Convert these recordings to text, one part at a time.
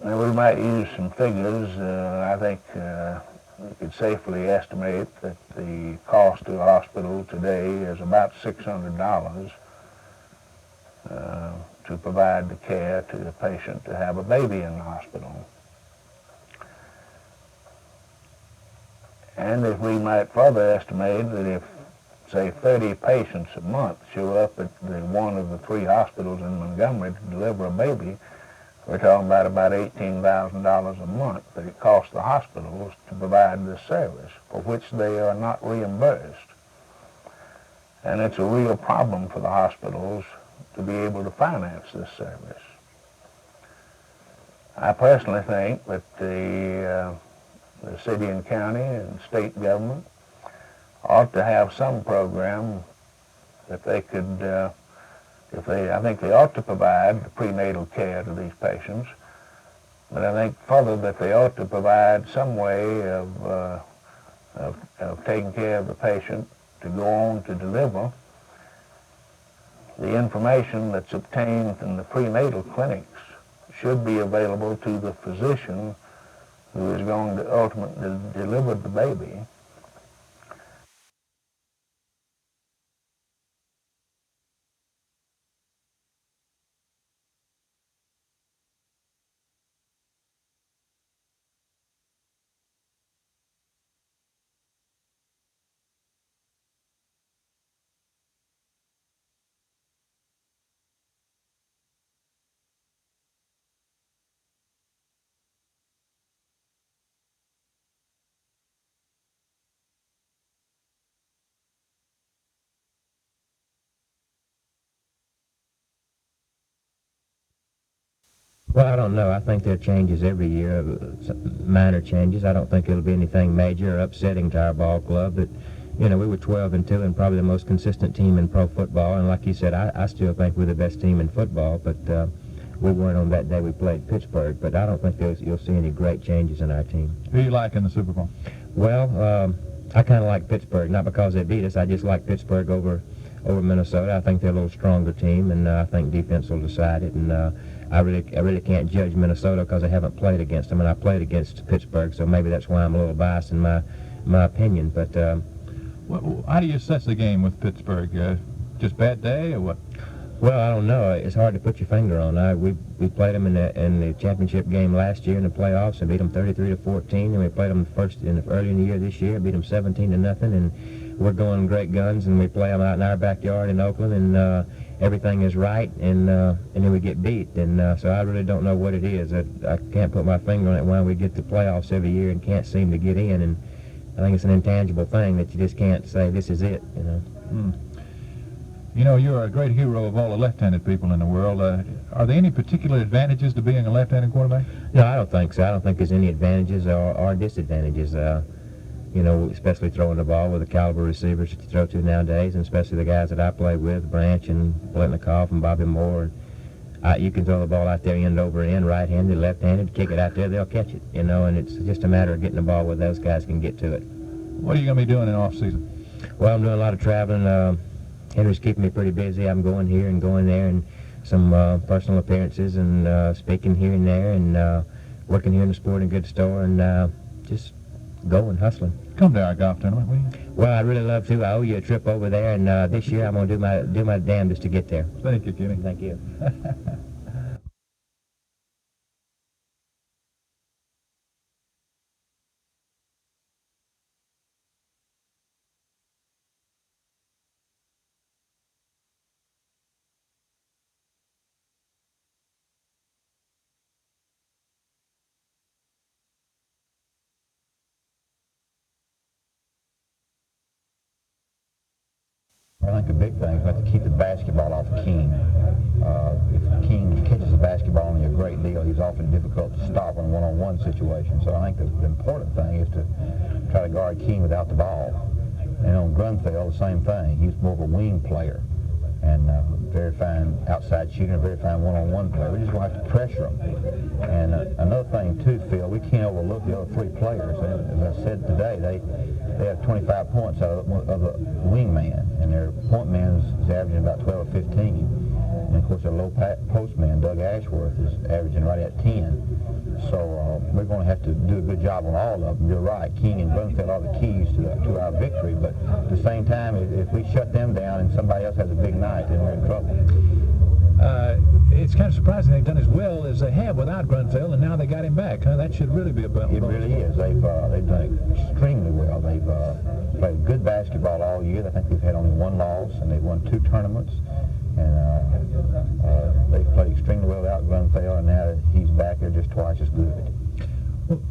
And we might use some figures. I think we could safely estimate that the cost to a hospital today is about $600 to provide the care to the patient to have a baby in the hospital. And if we might further estimate that if, say, 30 patients a month show up at one of the 3 hospitals in Montgomery to deliver a baby, we're talking about $18,000 a month that it costs the hospitals to provide this service, for which they are not reimbursed. And it's a real problem for the hospitals to be able to finance this service. I personally think that the city and county and state government ought to have some program that they could, I think they ought to provide prenatal care to these patients, but I think further that they ought to provide some way of taking care of the patient to go on to deliver. The information that's obtained in the prenatal clinics should be available to the physician who is going to ultimately deliver the baby. Well, I don't know. I think there are changes every year, minor changes. I don't think it'll be anything major or upsetting to our ball club. But, you know, we were 12-2 and probably the most consistent team in pro football. And like you said, I still think we're the best team in football. But we weren't on that day we played Pittsburgh. But I don't think you'll see any great changes in our team. Who do you like in the Super Bowl? Well, I kind of like Pittsburgh, not because they beat us. I just like Pittsburgh over Minnesota. I think they're a little stronger team, and I think defense will decide it. And I really can't judge Minnesota because I haven't played against them, and I played against Pittsburgh, so maybe that's why I'm a little biased in my opinion. But how do you assess the game with Pittsburgh? Just bad day or what? Well, I don't know. It's hard to put your finger on. We played them in the championship game last year in the playoffs and beat them 33-14, and we played them early in the year this year, beat them 17-0, and we're going great guns, and we play them out in our backyard in Oakland, and everything is right, and then we get beat, and so I really don't know what it is. I can't put my finger on it why we get to playoffs every year and can't seem to get in, and I think it's an intangible thing that you just can't say this is it, you know. You know, you're a great hero of all the left-handed people in the world. Are there any particular advantages to being a left-handed quarterback? No, I don't think so. I don't think there's any advantages or disadvantages. You know, especially throwing the ball with the caliber receivers that you throw to nowadays, and especially the guys that I play with, Branch and Blitnikoff and Bobby Moore. You can throw the ball out there end over end, right-handed, left-handed, kick it out there, they'll catch it, you know, and it's just a matter of getting the ball where those guys can get to it. What are you going to be doing in off-season? Well, I'm doing a lot of traveling. Henry's keeping me pretty busy. I'm going here and going there, and some personal appearances, and speaking here and there, and working here in the sporting goods store, and just going, hustling. Come to our golf tournament, will you? Well, I'd really love to. I owe you a trip over there, and this year I'm going to do my damnedest to get there. Thank you, Kenny. Thank you. I think the big thing is to keep the basketball off of King. If King catches the basketball only a great deal, he's often difficult to stop in a one-on-one situation. So I think the important thing is to try to guard King without the ball. And on Grunfeld, the same thing. He's more of a wing player and very fine outside shooter, very fine one-on-one player. We just going to have to pressure him. And another thing, too, Phil, we can't overlook the other 3 players. As I said today, they have 25 points out of the wingman, and their point man is averaging about 12 or 15. And, of course, their low post man, Doug Ashworth, is averaging right at 10. to do a good job on all of them. You're right. King and Glenfield are the keys to our victory. But at the same time, if we shut them down and somebody else has a big night, then we're in trouble. It's kind of surprising they've done as well as they have without Grunfeld, and now they got him back. Huh? That should really be a bonus. It really is. They've done extremely well. They've played good basketball all year. I think they've had only one loss, and they've won 2 tournaments. And they've played extremely well without Grunfeld, and now that he's back, they're just twice as good. Well,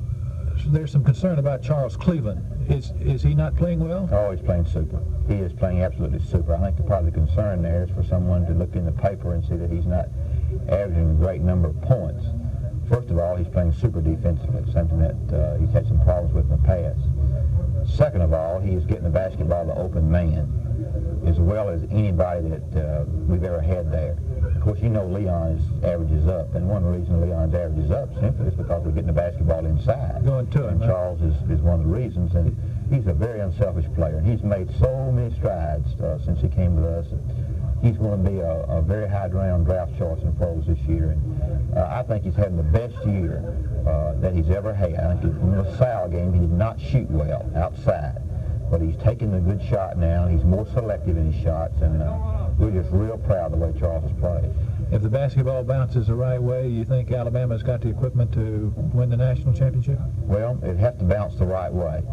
so there's some concern about Charles Cleveland. Is he not playing well? Oh, he's playing super. He is playing absolutely super. I think part of the concern there is for someone to look in the paper and see that he's not averaging a great number of points. First of all, he's playing super defensively, something that he's had some problems with in the past. Second of all, he is getting the basketball to open man as well as anybody that we've ever had there. Of course, you know Leon's averages up, and one reason Leon's averages up simply is because we're getting the basketball inside. Going to him. And Charles is one of the reasons, and he's a very unselfish player, and he's made so many strides since he came with us. He's going to be a very high-round draft choice in the pros this year, and I think he's having the best year that he's ever had. I think in the LaSalle game, he did not shoot well outside, but he's taking a good shot now. He's more selective in his shots, and we're just real proud of the way Charles has played. If the basketball bounces the right way, you think Alabama's got the equipment to win the national championship? Well, it'd have to bounce the right way.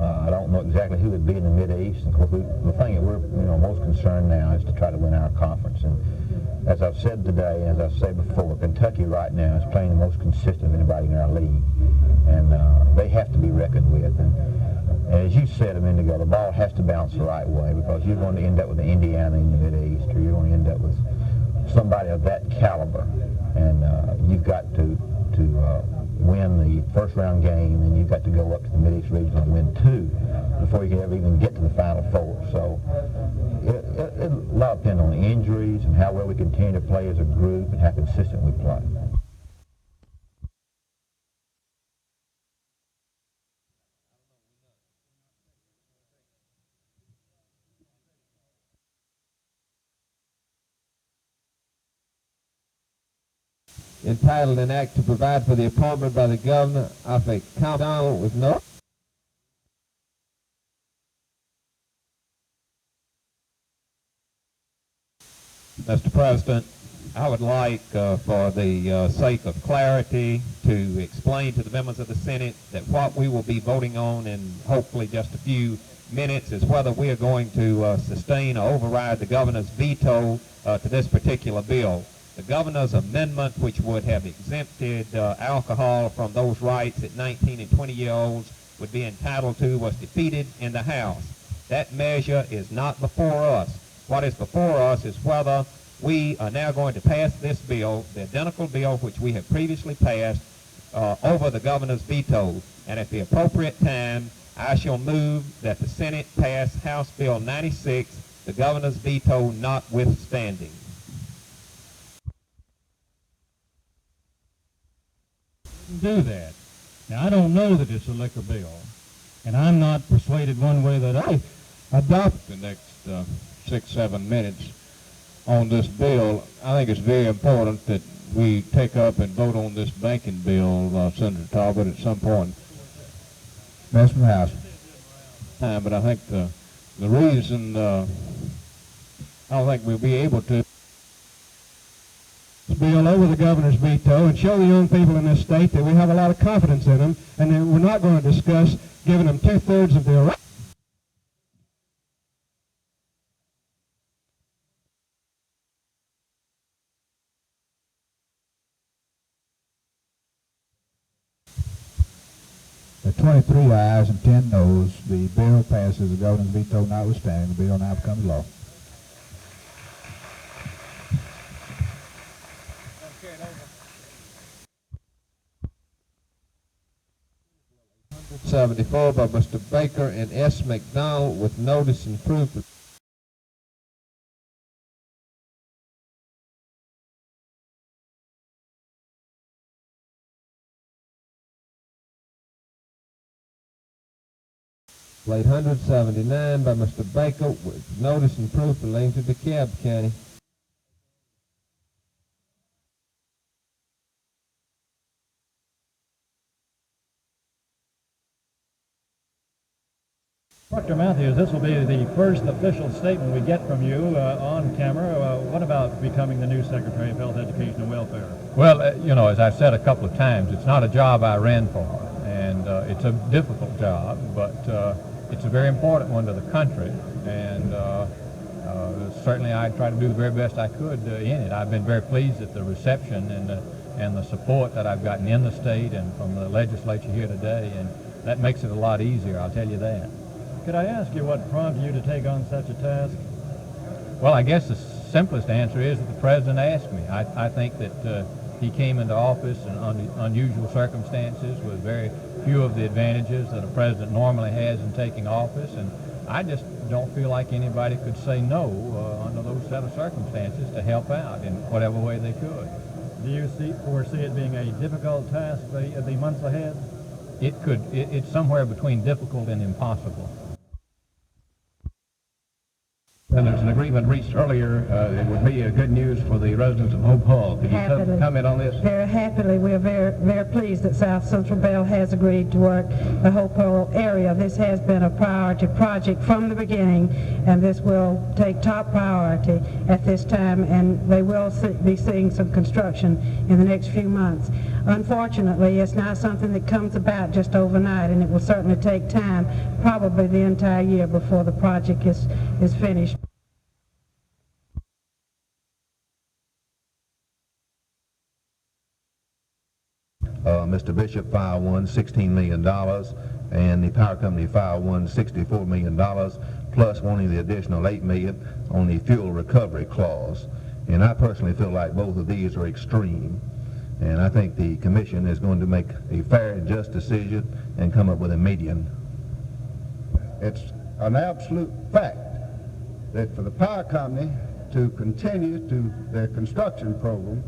I don't know exactly who would be in the Mid-East. Of course, the thing that we're most concerned now is to try to win our conference. And as I've said today, as I've said before, Kentucky right now is playing the most consistent of anybody in our league. And they have to be reckoned with. And as you said a minute ago, the ball has to bounce the right way, because you're going to end up with the Indiana in the Mid-East, or you're going to end up with somebody of that caliber. And you've got to win the first round game, and you've got to go up to the Mid-East region and win 2 before you can ever even get to the Final Four. So a lot depends on the injuries and how well we continue to play as a group and how consistent we play. Entitled an act to provide for the appointment by the governor of a council with no. Mr. President, I would like, for the sake of clarity, to explain to the members of the Senate that what we will be voting on in hopefully just a few minutes is whether we are going to sustain or override the governor's veto to this particular bill. The governor's amendment, which would have exempted alcohol from those rights that 19 and 20-year-olds would be entitled to, was defeated in the House. That measure is not before us. What is before us is whether we are now going to pass this bill, the identical bill which we have previously passed, over the governor's veto. And at the appropriate time, I shall move that the Senate pass House Bill 96, the governor's veto notwithstanding. Do that. Now, I don't know that it's a liquor bill, and I'm not persuaded one way that I adopt the next 6-7 minutes on this bill. I think it's very important that we take up and vote on this banking bill, Senator Talbot, at some point. Mr. House. But I think the reason I don't think we'll be able to bill over the governor's veto and show the young people in this state that we have a lot of confidence in them, and that we're not going to discuss giving them 2/3 of their rights. The 23 ayes and 10 noes, the bill passes, the governor's veto notwithstanding. The bill now becomes law. 74 by Mr. Baker and S. McDonald with notice and proof. Plate 179 by Mr. Baker with notice and proof relating to DeKalb County. Dr. Matthews, this will be the first official statement we get from you on camera. What about becoming the new Secretary of Health, Education, and Welfare? Well, you know, as I've said a couple of times, it's not a job I ran for, and it's a difficult job, but it's a very important one to the country, and certainly I try to do the very best I could in it. I've been very pleased at the reception and the support that I've gotten in the state and from the legislature here today, and that makes it a lot easier, I'll tell you that. Could I ask you what prompted you to take on such a task? Well, I guess the simplest answer is that the president asked me. I think that he came into office in unusual circumstances with very few of the advantages that a president normally has in taking office, and I just don't feel like anybody could say no under those set of circumstances to help out in whatever way they could. Do you foresee it being a difficult task the months ahead? It's somewhere between difficult and impossible. And there's an agreement reached earlier. It would be good news for the residents of Hope Hall. Could you comment on this? Very happily. We're very pleased that South Central Bell has agreed to work the Hope Hall area. This has been a priority project from the beginning, and this will take top priority at this time, and they will be seeing some construction in the next few months. Unfortunately, it's not something that comes about just overnight, and it will certainly take time, probably the entire year, before the project is finished. Mr. Bishop filed one $16 million, and the power company filed one $64 million, plus wanting the additional $8 million on the fuel recovery clause. And I personally feel like both of these are extreme. And I think the commission is going to make a fair and just decision and come up with a median. It's an absolute fact that for the power company to continue to their construction program,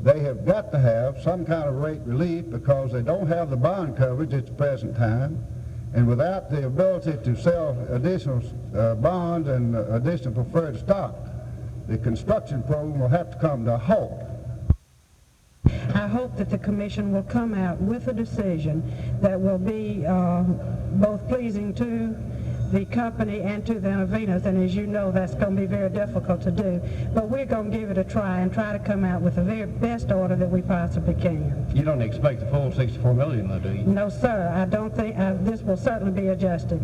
they have got to have some kind of rate relief because they don't have the bond coverage at the present time. And without the ability to sell additional bonds and additional preferred stock, the construction program will have to come to a halt. I hope that the commission will come out with a decision that will be both pleasing to the company and to the interveners, and as you know, that's going to be very difficult to do. But we're going to give it a try and try to come out with the very best order that we possibly can. You don't expect the full $64 million, though, do you? No, sir. I don't think this will certainly be adjusted.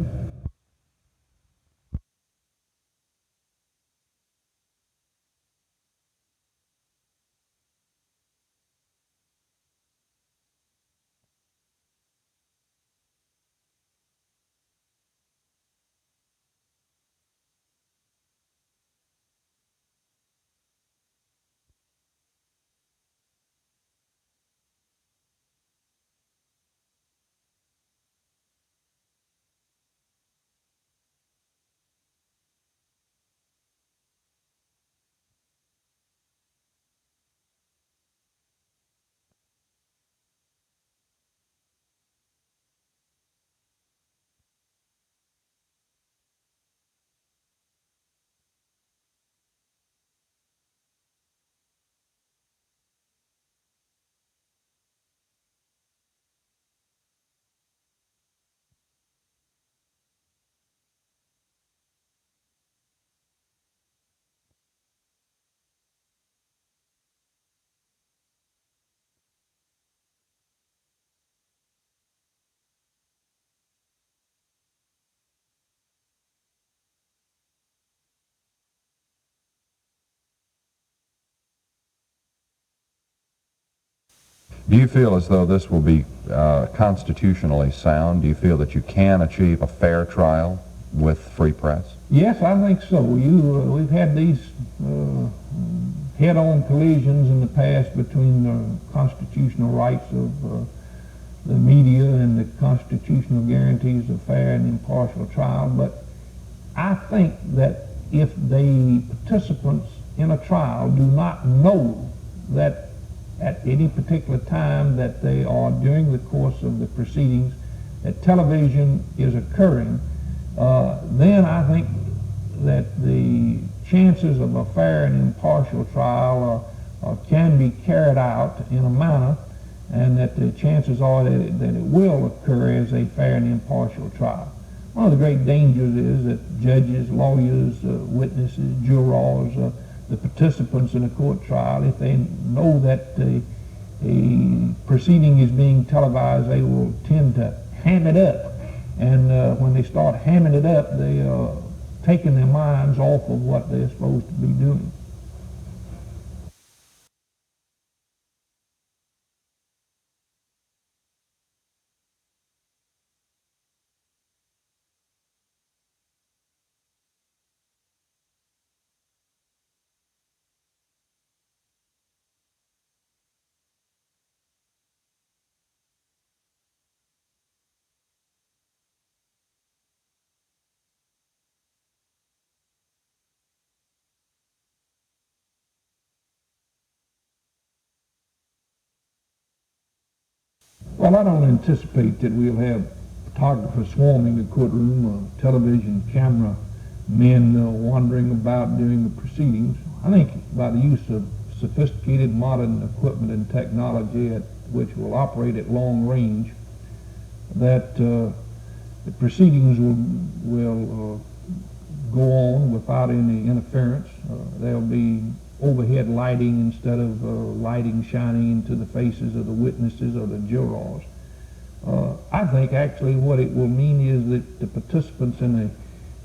Do you feel as though this will be constitutionally sound? Do you feel that you can achieve a fair trial with free press? Yes, I think so. We've had these head-on collisions in the past between the constitutional rights of the media and the constitutional guarantees of fair and impartial trial, but I think that if the participants in a trial do not know that at any particular time that they are during the course of the proceedings that television is occurring, then I think that the chances of a fair and impartial trial can be carried out in a manner, and that the chances are that it will occur as a fair and impartial trial. One of the great dangers is that judges, lawyers, witnesses, jurors, the participants in a court trial, if they know that a proceeding is being televised, they will tend to ham it up. And when they start hamming it up, they are taking their minds off of what they're supposed to be doing. Well, I don't anticipate that we'll have photographers swarming the courtroom, television camera men wandering about during the proceedings. I think by the use of sophisticated modern equipment and technology which will operate at long range, that the proceedings will go on without any interference. There'll be overhead lighting instead of lighting shining into the faces of the witnesses or the jurors. I think actually what it will mean is that the participants in the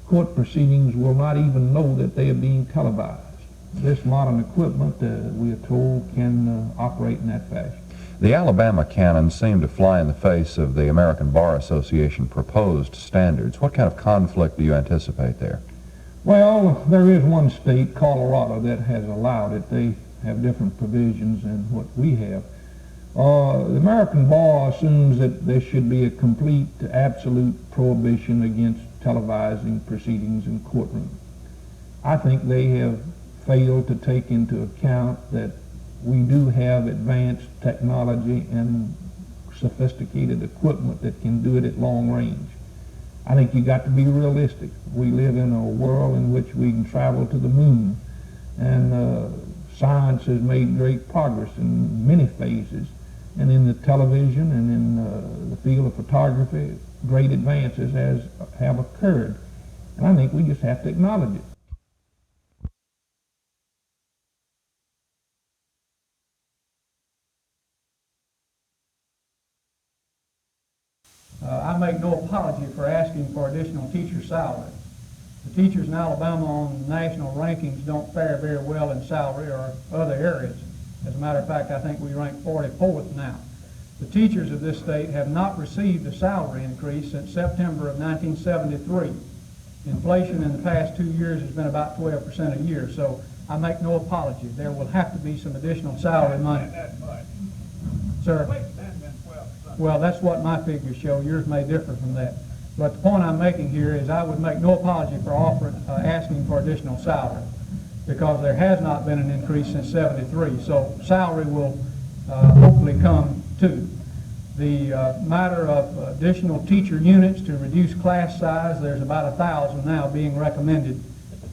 court proceedings will not even know that they are being televised. This modern equipment, we are told, can operate in that fashion. The Alabama canons seem to fly in the face of the American Bar Association proposed standards. What kind of conflict do you anticipate there? Well, there is one state, Colorado, that has allowed it. They have different provisions than what we have. The American Bar assumes that there should be a complete, absolute prohibition against televising proceedings in courtrooms. I think they have failed to take into account that we do have advanced technology and sophisticated equipment that can do it at long range. I think you got to be realistic. We live in a world in which we can travel to the moon, and science has made great progress in many phases, and in the television and in the field of photography, great advances have occurred, and I think we just have to acknowledge it. I make no apology for asking for additional teacher salary. The teachers in Alabama on national rankings don't fare very well in salary or other areas. As a matter of fact, I think we rank 44th now. The teachers of this state have not received a salary increase since September of 1973. Inflation in the past 2 years has been about 12% a year, so I make no apology. There will have to be some additional salary money. Sir? Well, that's what my figures show. Yours may differ from that. But the point I'm making here is I would make no apology for asking for additional salary, because there has not been an increase since 73. So salary will hopefully come too. The matter of additional teacher units to reduce class size, there's about 1,000 now being recommended,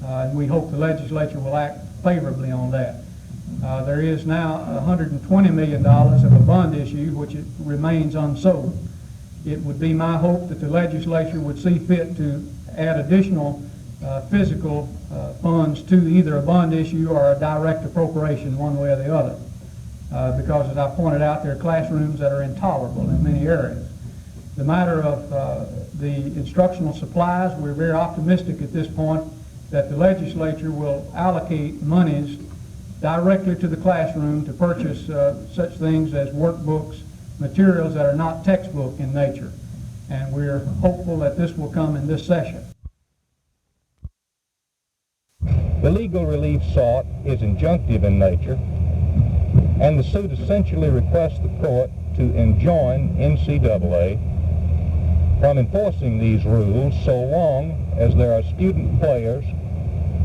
and we hope the legislature will act favorably on that. There is now $120 million of a bond issue which remains unsold. It would be my hope that the legislature would see fit to add additional physical funds to either a bond issue or a direct appropriation, one way or the other. Because, as I pointed out, there are classrooms that are intolerable in many areas. The matter of the instructional supplies, we're very optimistic at this point that the legislature will allocate monies directly to the classroom to purchase such things as workbooks, materials that are not textbook in nature. And we're hopeful that this will come in this session. The legal relief sought is injunctive in nature, and the suit essentially requests the court to enjoin NCAA from enforcing these rules so long as there are student players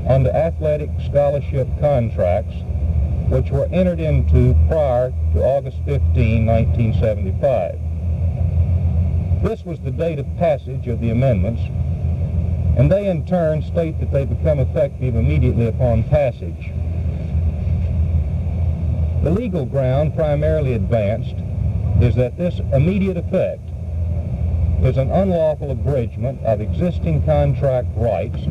under athletic scholarship contracts which were entered into prior to August 15, 1975. This was the date of passage of the amendments, and they in turn state that they become effective immediately upon passage. The legal ground primarily advanced is that this immediate effect is an unlawful abridgment of existing contract rights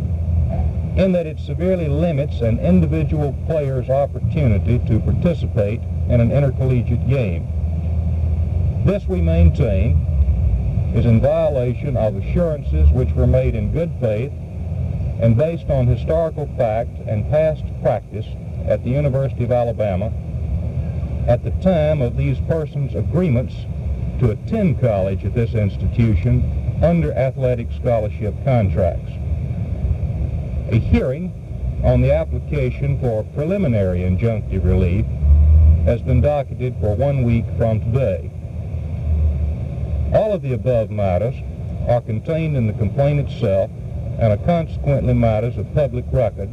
in that it severely limits an individual player's opportunity to participate in an intercollegiate game. This, we maintain, is in violation of assurances which were made in good faith and based on historical fact and past practice at the University of Alabama at the time of these persons' agreements to attend college at this institution under athletic scholarship contracts. A hearing on the application for preliminary injunctive relief has been docketed for 1 week from today. All of the above matters are contained in the complaint itself and are consequently matters of public record,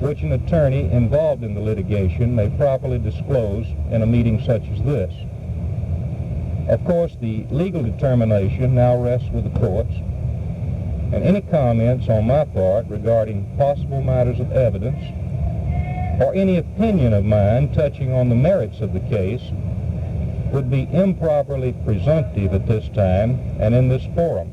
which an attorney involved in the litigation may properly disclose in a meeting such as this. Of course, the legal determination now rests with the courts, and any comments on my part regarding possible matters of evidence or any opinion of mine touching on the merits of the case would be improperly presumptive at this time and in this forum.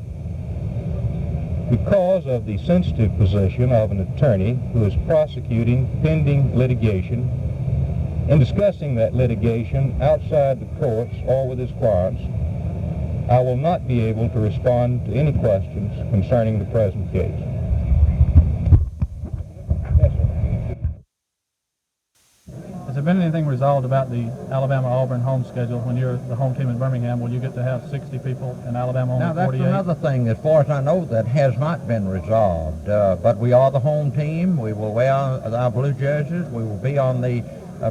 Because of the sensitive position of an attorney who is prosecuting pending litigation, in discussing that litigation outside the courts or with his clients, I will not be able to respond to any questions concerning the present case. Has there been anything resolved about the Alabama-Auburn home schedule? When you're the home team in Birmingham, will you get to have 60 people in Alabama, only 48? Now, that's another thing, as far as I know, that has not been resolved. But we are the home team. We will wear our blue jerseys. We will be on the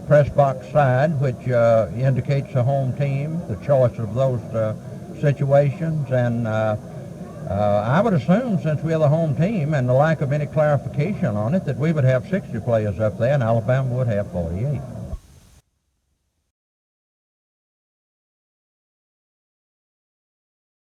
press box side, which indicates the home team, the choice of those situations. And I would assume, since we are the home team and the lack of any clarification on it, that we would have 60 players up there and Alabama would have 48.